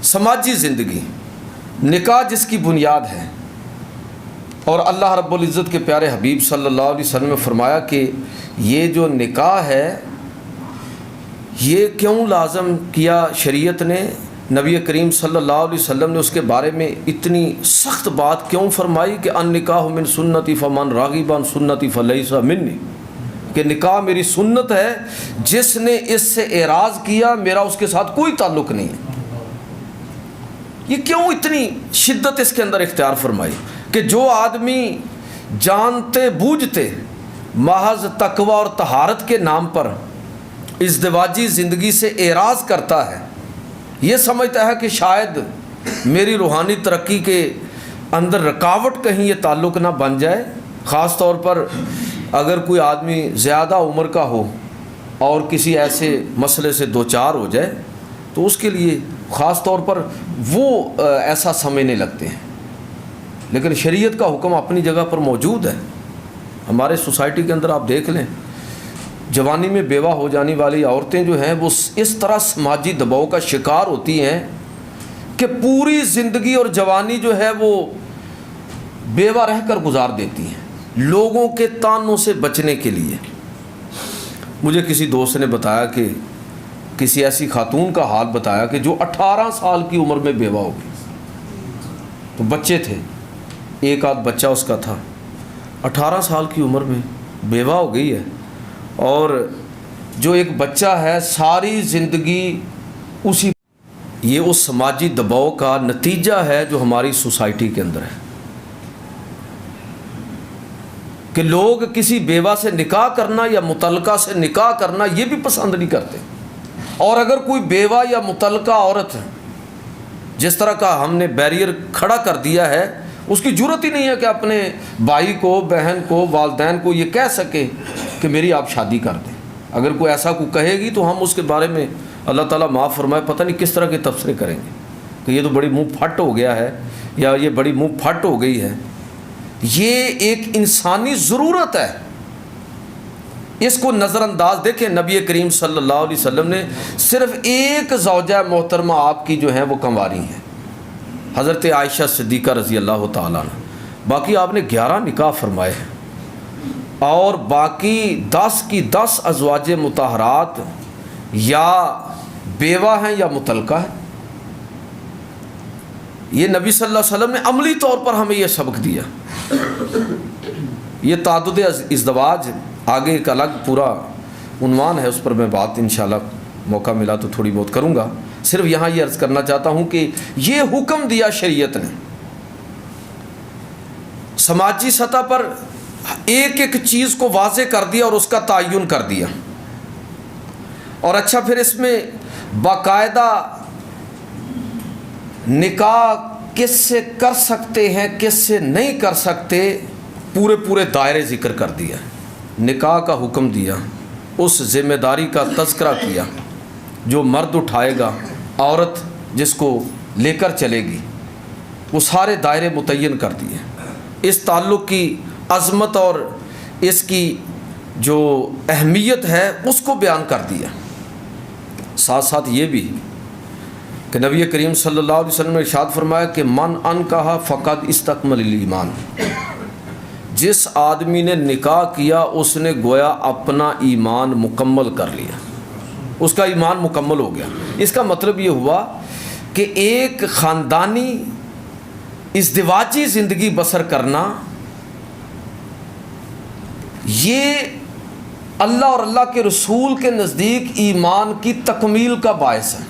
سماجی زندگی، نکاح جس کی بنیاد ہے، اور اللہ رب العزت کے پیارے حبیب صلی اللہ علیہ وسلم نے فرمایا کہ یہ جو نکاح ہے یہ کیوں لازم کیا شریعت نے، نبی کریم صلی اللہ علیہ وسلم نے اس کے بارے میں اتنی سخت بات کیوں فرمائی کہ ان نکاح من سنتی فمن راغب عن سنتی فلیس منی، کہ نکاح میری سنت ہے، جس نے اس سے اعراض کیا میرا اس کے ساتھ کوئی تعلق نہیں ہے۔ یہ کیوں اتنی شدت اس کے اندر اختیار فرمائی کہ جو آدمی جانتے بوجھتے محض تقوی اور طہارت کے نام پر ازدواجی زندگی سے اعراض کرتا ہے، یہ سمجھتا ہے کہ شاید میری روحانی ترقی کے اندر رکاوٹ کہیں یہ تعلق نہ بن جائے، خاص طور پر اگر کوئی آدمی زیادہ عمر کا ہو اور کسی ایسے مسئلے سے دوچار ہو جائے تو اس کے لیے خاص طور پر وہ ایسا سمجھنے لگتے ہیں۔ لیکن شریعت کا حکم اپنی جگہ پر موجود ہے۔ ہمارے سوسائٹی کے اندر آپ دیکھ لیں، جوانی میں بیوہ ہو جانے والی عورتیں جو ہیں وہ اس طرح سماجی دباؤ کا شکار ہوتی ہیں کہ پوری زندگی اور جوانی جو ہے وہ بیوہ رہ کر گزار دیتی ہیں لوگوں کے طعنوں سے بچنے کے لیے۔ مجھے کسی دوست نے بتایا کہ کسی ایسی خاتون کا حال بتایا کہ جو 18 سال کی عمر میں بیوہ ہو گئی، تو بچے تھے، ایک آدھ بچہ اس کا تھا، 18 سال کی عمر میں بیوہ ہو گئی ہے، اور جو ایک بچہ ہے ساری زندگی اسی، یہ اس سماجی دباؤ کا نتیجہ ہے جو ہماری سوسائٹی کے اندر ہے کہ لوگ کسی بیوہ سے نکاح کرنا یا مطلقہ سے نکاح کرنا یہ بھی پسند نہیں کرتے، اور اگر کوئی بیوہ یا مطلقہ عورت جس طرح کا ہم نے بیریئر کھڑا کر دیا ہے، اس کی جرت ہی نہیں ہے کہ اپنے بھائی کو، بہن کو، والدین کو یہ کہہ سکے کہ میری آپ شادی کر دیں۔ اگر کوئی ایسا کو کہے گی تو ہم اس کے بارے میں اللہ تعالیٰ معاف فرمائے پتہ نہیں کس طرح کے تبصرے کریں گے کہ یہ تو بڑی منہ پھٹ ہو گیا ہے یا یہ بڑی منہ پھٹ ہو گئی ہے۔ یہ ایک انسانی ضرورت ہے، اس کو نظر انداز دیکھیں، نبی کریم صلی اللہ علیہ وسلم نے صرف ایک زوجہ محترمہ آپ کی جو ہیں وہ کنواری ہیں، حضرت عائشہ صدیقہ رضی اللہ تعالیٰ عنہ، باقی آپ نے 11 نکاح فرمائے ہیں، اور باقی 10 کی 10 ازواج مطہرات یا بیوہ ہیں یا مطلقہ ہیں۔ یہ نبی صلی اللہ علیہ وسلم نے عملی طور پر ہمیں یہ سبق دیا۔ یہ تعدد ازدواج آگے ایک الگ پورا عنوان ہے، اس پر میں بات انشاءاللہ موقع ملا تو تھوڑی بہت کروں گا۔ صرف یہاں یہ عرض کرنا چاہتا ہوں کہ یہ حکم دیا شریعت نے، سماجی سطح پر ایک ایک چیز کو واضح کر دیا اور اس کا تعین کر دیا، اور اچھا پھر اس میں باقاعدہ نکاح کس سے کر سکتے ہیں کس سے نہیں کر سکتے پورے دائرے ذکر کر دیا، نکاح کا حکم دیا، اس ذمہ داری کا تذکرہ کیا جو مرد اٹھائے گا، عورت جس کو لے کر چلے گی، وہ سارے دائرے متعین کر دیے، اس تعلق کی عظمت اور اس کی جو اہمیت ہے اس کو بیان کر دیا۔ ساتھ ساتھ یہ بھی کہ نبی کریم صلی اللہ علیہ وسلم نے ارشاد فرمایا کہ من انکحہ فقد استکمل الایمان، جس آدمی نے نکاح کیا اس نے گویا اپنا ایمان مکمل کر لیا، اس کا ایمان مکمل ہو گیا۔ اس کا مطلب یہ ہوا کہ ایک خاندانی ازدواجی زندگی بسر کرنا یہ اللہ اور اللہ کے رسول کے نزدیک ایمان کی تکمیل کا باعث ہے۔